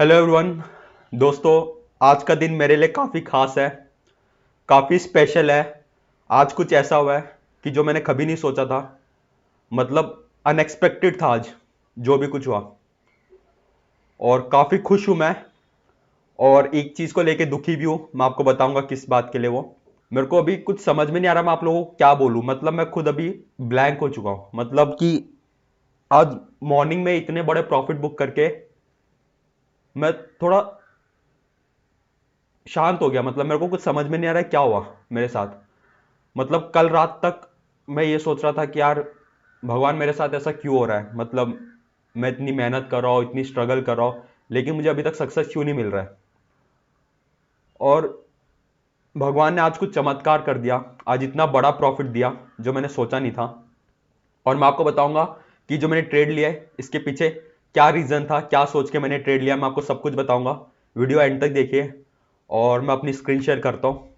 Hello everyone. दोस्तों, आज का दिन मेरे लिए काफ़ी खास है, काफ़ी स्पेशल है। आज कुछ ऐसा हुआ है कि जो मैंने कभी नहीं सोचा था। मतलब अनएक्सपेक्टेड था आज जो भी कुछ हुआ। और काफ़ी खुश हूँ मैं। और एक चीज़ को लेके दुखी भी हूँ, मैं आपको बताऊंगा किस बात के लिए वो। मेरे को अभी कुछ समझ में नहीं आ रहा मैं आप लोगों को क्या बोलूँ। मतलब मैं खुद अभी ब्लैंक हो चुका हूँ। मतलब कि आज मॉर्निंग में इतने बड़े प्रॉफिट बुक करके मैं थोड़ा शांत हो गया। मतलब मेरे को कुछ समझ में नहीं आ रहा है क्या हुआ मेरे साथ। मतलब कल रात तक मैं ये सोच रहा था कि यार भगवान मेरे साथ ऐसा क्यों हो रहा है। मतलब मैं इतनी मेहनत कर रहा हूँ, इतनी स्ट्रगल कर रहा हूँ, लेकिन मुझे अभी तक सक्सेस क्यों नहीं मिल रहा है। और भगवान ने आज कुछ चमत्कार कर दिया, आज इतना बड़ा प्रॉफिट दिया जो मैंने सोचा नहीं था। और मैं आपको बताऊंगा कि जो मैंने ट्रेड लिया है इसके पीछे क्या रीज़न था, क्या सोच के मैंने ट्रेड लिया। मैं आपको सब कुछ बताऊंगा, वीडियो एंड तक देखिए। और मैं अपनी स्क्रीन शेयर करता हूँ।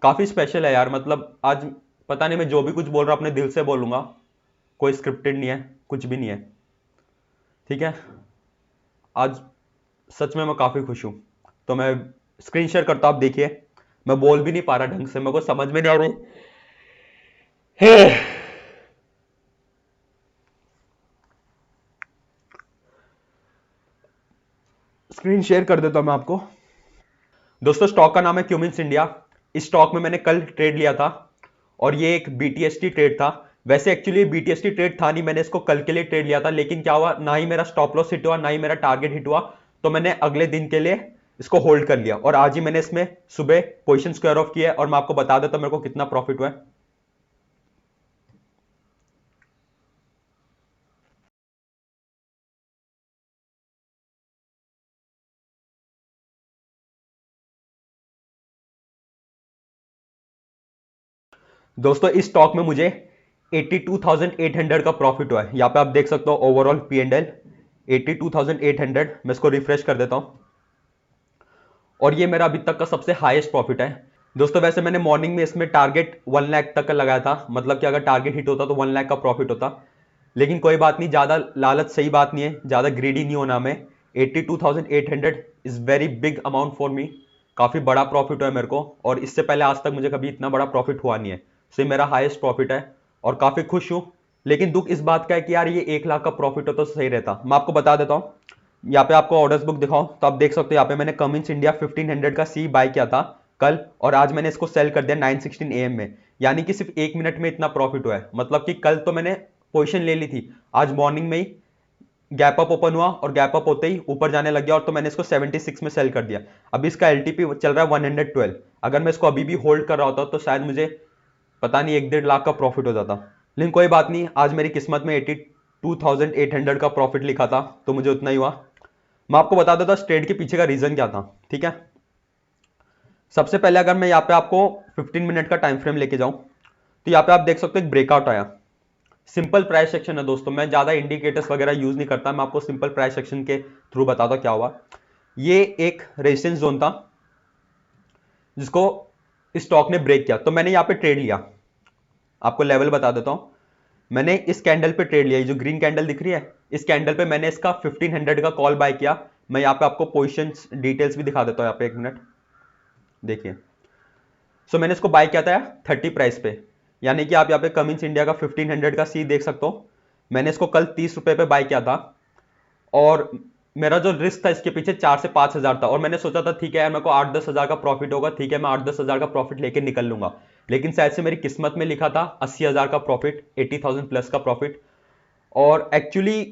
काफ़ी स्पेशल है यार। मतलब आज पता नहीं, मैं जो भी कुछ बोल रहा हूँ अपने दिल से बोलूंगा, कोई स्क्रिप्टेड नहीं है, कुछ भी नहीं है। ठीक है। आज सच में मैं काफ़ी खुश हूँ। तो मैं स्क्रीन शेयर करता हूँ, आप देखिए। मैं बोल भी नहीं पा रहा ढंग से, मेरे को समझ में नहीं आ रही। स्क्रीन शेयर कर देता हूँ मैं आपको। दोस्तों, स्टॉक का नाम है क्यूमिंस इंडिया। इस स्टॉक में मैंने कल ट्रेड लिया था और ये एक बीटीएसटी ट्रेड था। वैसे एक्चुअली बीटीएसटी ट्रेड था नहीं, मैंने इसको कल के लिए ट्रेड लिया था। लेकिन क्या हुआ, ना ही मेरा स्टॉप लॉस हिट हुआ, ना ही मेरा टारगेट हिट हुआ। तो मैंने अगले दिन के लिए इसको होल्ड कर लिया और आज ही मैंने इसमें सुबह पोजीशन स्क्वायर ऑफ किया है। और मैं आपको बता देता हूं मेरे को कितना प्रॉफिट हुआ है। दोस्तों, इस स्टॉक में मुझे 82,800 का प्रॉफिट हुआ है। यहाँ पे आप देख सकते हो ओवरऑल पी एंड एल 82,800। मैं इसको रिफ्रेश कर देता हूं और ये मेरा अभी तक का सबसे हाईएस्ट प्रॉफिट है। दोस्तों, वैसे मैंने मॉर्निंग में इसमें टारगेट 1 लाख तक का लगाया था। मतलब कि अगर टारगेट हिट होता तो 1 लाख का प्रॉफिट होता। लेकिन कोई बात नहीं, ज़्यादा लालच सही बात नहीं है, ज़्यादा ग्रीडी नहीं होना हमें। 82,800 is very big amount for me. काफ़ी बड़ा प्रॉफिट हुआ है मेरे को, और इससे पहले आज तक मुझे कभी इतना बड़ा प्रॉफिट हुआ नहीं है। सो ये मेरा हाईएस्ट प्रॉफिट है और काफ़ी खुश हूँ। लेकिन दुख इस बात का है कि यार ये 1 लाख का प्रॉफिट होता तो सही रहता। मैं आपको बता देता हूँ, यहाँ पे आपको ऑर्डर्स बुक दिखाऊं तो आप देख सकते हो यहाँ पे मैंने कमिंस इंडिया 1500 का सी बाय किया था कल, और आज मैंने इसको सेल कर दिया 9:16 AM में। यानी कि सिर्फ 1 मिनट में इतना प्रॉफिट हुआ है। मतलब कि कल तो मैंने पोजीशन ले ली थी, आज मॉर्निंग में ही गैप अप ओपन हुआ और गैप अप होते ही ऊपर जाने लग गया, और तो मैंने इसको 76 में सेल कर दिया। अभी इसका एलटीपी चल रहा है 112। अगर मैं इसको अभी भी होल्ड कर रहा होता तो शायद मुझे पता नहीं 1-1.5 लाख का प्रॉफिट हो जाता। लेकिन कोई बात नहीं, आज मेरी किस्मत में 82,800 का प्रॉफिट लिखा था तो मुझे उतना ही हुआ। मैं आपको बता देता हूं ट्रेड के पीछे का रीजन क्या था। ठीक है। सबसे पहले अगर मैं यहाँ पे आपको 15 मिनट का टाइम फ्रेम लेके जाऊं तो यहाँ पे आप देख सकते हो एक ब्रेकआउट आया। सिंपल प्राइस सेक्शन है दोस्तों, मैं ज्यादा इंडिकेटर्स वगैरह यूज नहीं करता, मैं आपको सिंपल प्राइस सेक्शन के थ्रू बताता क्या हुआ। ये एक रेजिस्टेंस जोन था जिसको स्टॉक ने ब्रेक किया, तो मैंने यहाँ पे ट्रेड लिया। आपको लेवल बता देता हूं। मैंने इस कैंडल पे ट्रेड लिया, ये जो ग्रीन कैंडल दिख रही है इस कैंडल पे मैंने इसका 1500 का कॉल बाय किया। मैं यहाँ पे आपको पोजीशंस डिटेल्स भी दिखा देता हूँ। यहाँ पे 1 मिनट देखिए। सो मैंने इसको बाय किया था 30 प्राइस पे, यानी कि आप यहाँ पे कमिंस इंडिया का 1500 का सी देख सकते हो। मैंने इसको कल 30 रुपए पे बाय किया था, और मेरा जो रिस्क था इसके पीछे 4 से 5 हजार था। और मैंने सोचा था ठीक है यार, मेरे को 8-10 हजार का प्रॉफिट होगा, ठीक है मैं 8-10 हजार का प्रॉफिट लेके निकल लूंगा। लेकिन शायद से मेरी किस्मत में लिखा था 80 हजार का प्रॉफिट, 80,000 प्लस का प्रॉफिट। और एक्चुअली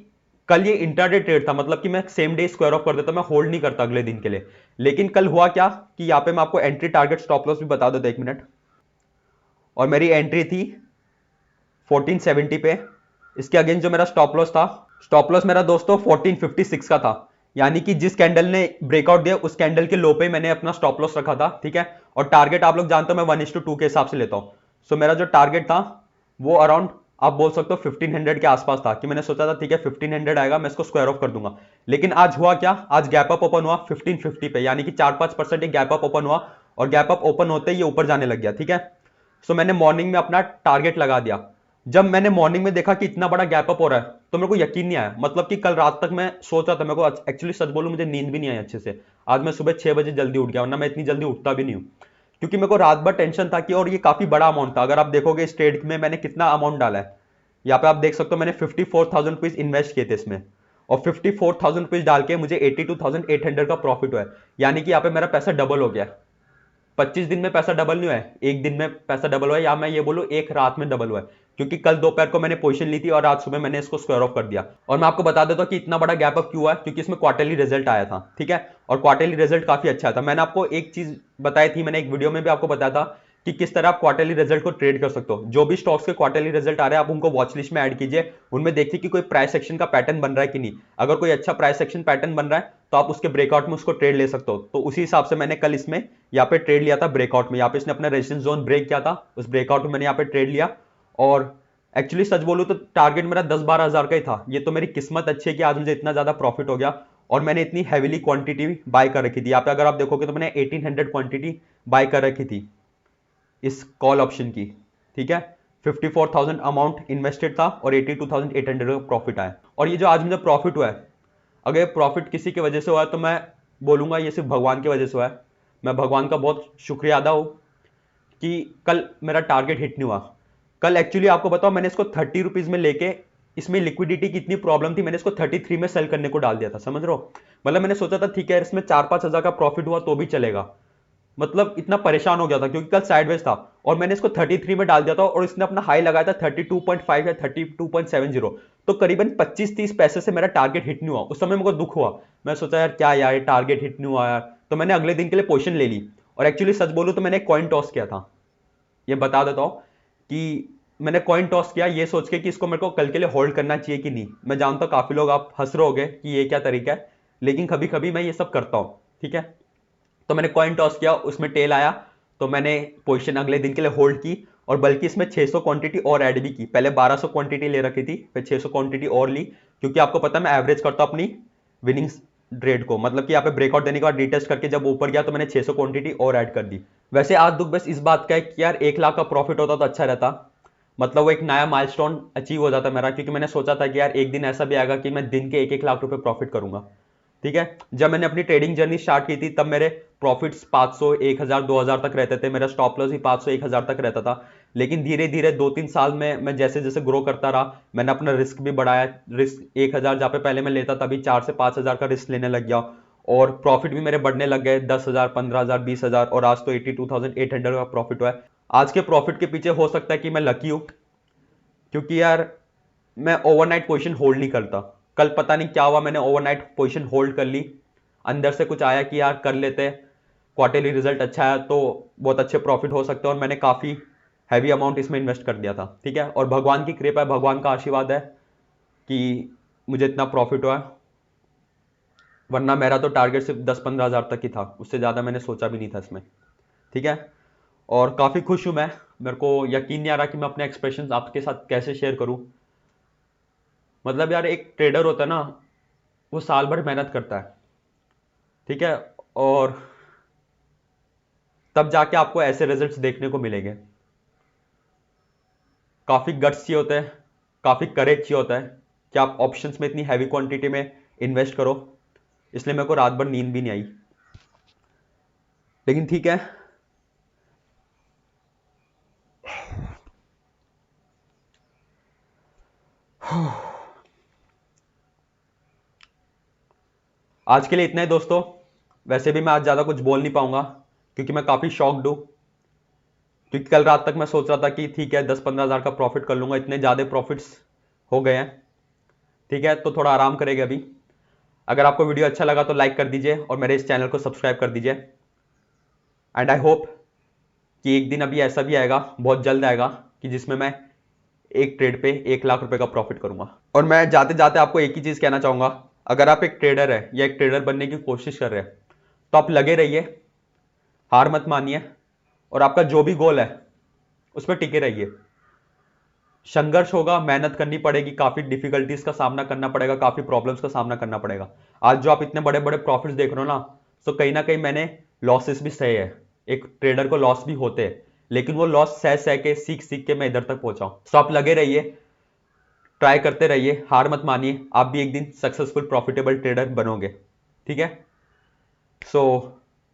कल ये इंटरडे ट्रेड था, मतलब कि मैं सेम डे स्क्वायर ऑफ कर देता, मैं होल्ड नहीं करता अगले दिन के लिए। लेकिन कल हुआ क्या कि यहाँ पे मैं आपको एंट्री टारगेट स्टॉप लॉस भी बता देता 1 मिनट। और मेरी एंट्री थी 1470 पे। इसके अगेंस्ट जो मेरा स्टॉप लॉस था, स्टॉप लॉस मेरा दोस्तों 1456 का था। यानी कि जिस कैंडल ने ब्रेकआउट दिया उस कैंडल के लो पे मैंने अपना स्टॉप लॉस रखा था। ठीक है। और टारगेट आप लोग जानते हो मैं 1:2 के हिसाब से लेता हूं। सो मेरा जो टारगेट था वो अराउंड आप बोल सकते हो 1500 के आसपास था, कि मैंने सोचा था ठीक है 1500 आएगा मैं इसको स्क्वायर ऑफ कर दूंगा। लेकिन आज हुआ क्या, आज गैप अप ओपन हुआ 1550 पे, यानी कि 4-5% एक गैप अप ओपन हुआ, और गैप अप ओपन होते ही ये ऊपर जाने लग गया। ठीक है। सो मैंने मॉर्निंग में अपना टारगेट लगा दिया। जब मैंने मॉर्निंग में देखा कि इतना बड़ा गैप अप हो रहा है तो मेरे को यकीन नहीं आया। मतलब कि कल रात तक मैं सोच रहा था, मेरे को एक्चुअली सच बोलूं मुझे नींद भी नहीं आई अच्छे से। आज मैं सुबह 6 बजे जल्दी उठ गया, वरना मैं इतनी जल्दी उठता भी नहीं हूँ, क्योंकि मेरे को रात भर टेंशन था कि, और ये काफी बड़ा अमाउंट था। अगर आप देखोगे इस ट्रेड में मैंने कितना अमाउंट डाला है, यहाँ पे आप देख सकते हो मैंने 54,000 रुपीज इन्वेस्ट किए थे इसमें, और 54,000 रुपीज डाल के मुझे 82,800 का प्रॉफिट हुआ है। यानी कि यहाँ पे मेरा पैसा डबल हो गया। 25 दिन में पैसा डबल नहीं हुआ है, एक दिन में पैसा डबल हुआ है, या मैं ये बोलूं एक रात में डबल हुआ है, क्योंकि कल दोपहर को मैंने पोजीशन ली थी और आज सुबह मैंने इसको स्क्वायर ऑफ कर दिया। और मैं आपको बता देता हूं कि इतना बड़ा गैप अप क्यों हुआ है, क्योंकि इसमें क्वार्टरली रिजल्ट आया था, ठीक है, और क्वार्टरली रिजल्ट काफी अच्छा था। मैंने आपको एक चीज बताई थी, मैंने एक वीडियो में भी आपको बताया था कि किस तरह आप क्वार्टरली रिजल्ट को ट्रेड कर सकते हो। जो भी स्टॉक्स के क्वार्टरली रिजल्ट आ रहे हैं आप उनको वॉच लिस्ट में ऐड कीजिए, उनमें देखिए कि कोई प्राइस एक्शन का पैटर्न बन रहा है कि नहीं। अगर कोई अच्छा प्राइस एक्शन पैटर्न बन रहा है तो आप उसके ब्रेकआउट में उसको ट्रेड ले सकते हो। तो उसी हिसाब से मैंने कल इसमें यहाँ पे ट्रेड लिया था ब्रेकआउट में। यहाँ पे इसने अपना रेजिस्टेंस जोन ब्रेक किया था, उस ब्रेकआउट में मैंने यहाँ पे ट्रेड लिया, और एक्चुअली सच बोलूं तो टारगेट मेरा 10-12 हजार का ही था। ये तो मेरी किस्मत अच्छी है कि आज मुझे इतना ज्यादा प्रॉफिट हो गया, और मैंने इतनी हैवीली क्वांटिटी बाय कर रखी थी। यहाँ पे अगर आप देखोगे तो मैंने 1800 क्वांटिटी बाय कर रखी थी इस कॉल ऑप्शन की, ठीक है। 54,000 अमाउंट इन्वेस्टेड था और 82,800 का प्रॉफिट आया। और ये जो आज मुझे प्रॉफिट हुआ है, अगर प्रॉफिट किसी की वजह से हुआ है तो मैं बोलूंगा ये सिर्फ भगवान की वजह से हुआ है। मैं भगवान का बहुत शुक्रिया अदा हूं कि कल मेरा टारगेट हिट नहीं हुआ। कल एक्चुअली आपको बताओ मैंने इसको 30 रुपीज में लेके, इसमें लिक्विडिटी की इतनी प्रॉब्लम थी, मैंने इसको 33 में सेल करने को डाल दिया था, समझ रहे हो। मतलब मैंने सोचा था ठीक है इसमें 4-5 हजार का प्रॉफिट हुआ तो भी चलेगा, मतलब इतना परेशान हो गया था क्योंकि कल साइडवेज था, और मैंने इसको 33 में डाल दिया था, और इसने अपना हाई लगाया था 32.5 या 32.70। तो करीबन 25-30 पैसे से मेरा टारगेट हिट नहीं हुआ। उस समय मेरे को दुख हुआ, मैं सोचा यार क्या यार टारगेट हिट नहीं हुआ यार। तो मैंने अगले दिन के लिए पोजीशन ले ली, और एक्चुअली सच बोलूं तो मैंने कॉइन टॉस किया था। ये बता देता हूं कि मैंने कॉइन टॉस किया ये सोच के कि इसको मेरे को कल के लिए होल्ड करना चाहिए कि नहीं। मैं जानता हूं काफी लोग आप हंस रहे होगे कि ये क्या तरीका है, लेकिन कभी कभी मैं ये सब करता हूं, ठीक है। तो मैंने कॉइन टॉस किया, उसमें टेल आया, तो मैंने पोजीशन अगले दिन के लिए होल्ड की, और बल्कि इसमें 600 क्वांटिटी और ऐड भी की। पहले 1200 क्वांटिटी ले रखी थी, फिर 600 क्वांटिटी और ली, क्योंकि आपको पता है मैं एवरेज करता हूं अपनी विनिंग ट्रेड को। मतलब कि यहाँ पे ब्रेकआउट देने के बाद रीटेस्ट करके जब ऊपर गया तो मैंने 600 क्वांटिटी और ऐड कर दी। वैसे आज दुख बस इस बात का है कि यार 1 लाख का प्रॉफिट होता तो अच्छा रहता, मतलब वो एक नया माइलस्टोन अचीव हो जाता मेरा, क्योंकि मैंने सोचा था कि यार एक दिन ऐसा भी आएगा कि मैं दिन के 1-1 लाख रुपए प्रॉफिट करूंगा, ठीक है। जब मैंने अपनी ट्रेडिंग जर्नी स्टार्ट की थी तब मेरे प्रॉफिट्स 500, 1000, 2000 तक रहते थे। मेरा स्टॉप लॉस भी 500, 1000 तक रहता था। लेकिन धीरे धीरे 2-3 साल में मैं जैसे जैसे ग्रो करता रहा, मैंने अपना रिस्क भी बढ़ाया। रिस्क 1000 जहाँ पे पहले मैं लेता था, अभी 4 से 5 हजार का रिस्क लेने लग गया, और प्रॉफिट भी मेरे बढ़ने लग गए, 10,000, 15,000, 20,000, और आज तो 82,800 का प्रॉफिट हुआ है। आज के प्रॉफिट के पीछे हो सकता है कि मैं लकी हूँ, क्योंकि यार मैं ओवरनाइट पोजीशन होल्ड नहीं करता। कल पता नहीं क्या हुआ, मैंने ओवरनाइट पोजीशन होल्ड कर ली, अंदर से कुछ आया कि यार कर लेते हैं, क्वार्टरली रिजल्ट अच्छा है तो बहुत अच्छे प्रॉफिट हो सकते हैं, और मैंने काफी हैवी अमाउंट इसमें इन्वेस्ट कर दिया था, ठीक है। और भगवान की कृपा है, भगवान का आशीर्वाद है कि मुझे इतना प्रॉफिट हुआ है, वरना मेरा तो टारगेट सिर्फ 10-15 हजार तक ही था, उससे ज्यादा मैंने सोचा भी नहीं था इसमें, ठीक है। और काफी खुश हूं मैं, मेरे को यकीन नहीं आ रहा कि मैं अपने एक्सप्रेशंस आपके साथ कैसे शेयर करूं। मतलब यार एक ट्रेडर होता है ना, वो साल भर मेहनत करता है, ठीक है, और तब जाके आपको ऐसे रिजल्ट्स देखने को मिलेंगे। काफी गट्स चाहिए होता है, काफी करेज चाहिए होता है कि आप ऑप्शंस में इतनी हैवी क्वांटिटी में इन्वेस्ट करो। इसलिए मेरे को रात भर नींद भी नहीं आई, लेकिन ठीक है। आज के लिए इतना ही दोस्तों। वैसे भी मैं आज ज्यादा कुछ बोल नहीं पाऊंगा, क्योंकि मैं काफी शॉक्ड हूं, क्योंकि कल रात तक मैं सोच रहा था कि ठीक है 10-15 हजार का प्रॉफिट कर लूंगा, इतने ज्यादा प्रॉफिट्स हो गए हैं, ठीक है। तो थोड़ा आराम करेंगे अभी। अगर आपको वीडियो अच्छा लगा तो लाइक कर दीजिए, और मेरे इस चैनल को सब्सक्राइब कर दीजिए। एंड आई होप कि एक दिन अभी ऐसा भी आएगा, बहुत जल्द आएगा, कि जिसमें मैं एक ट्रेड पे 1 लाख रुपए का प्रॉफिट करूंगा। और मैं जाते जाते आपको एक ही चीज कहना चाहूंगा, अगर आप एक ट्रेडर है या एक ट्रेडर बनने की कोशिश कर रहे हैं तो आप लगे रहिए, हार मत मानिए, और आपका जो भी गोल है उस पर टिके रहिए। संघर्ष होगा, मेहनत करनी पड़ेगी, काफी डिफिकल्टीज का सामना करना पड़ेगा, काफी प्रॉब्लम्स का सामना करना पड़ेगा। आज जो आप इतने बड़े बड़े प्रॉफिट्स देख रहे हो ना, तो कहीं ना कहीं मैंने लॉसेस भी सहे है। एक ट्रेडर को लॉस भी होते हैं, लेकिन वो लॉस सह सह के, सीख सीख के मैं इधर तक पहुंचा हूं। तो आप लगे रहिए, ट्राई करते रहिए, हार मत मानिए, आप भी एक दिन सक्सेसफुल प्रॉफिटेबल ट्रेडर बनोगे। ठीक है, सो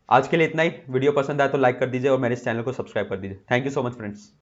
आज के लिए इतना ही। वीडियो पसंद आया तो लाइक कर दीजिए और मेरे इस चैनल को सब्सक्राइब कर दीजिए। Thank you so much friends.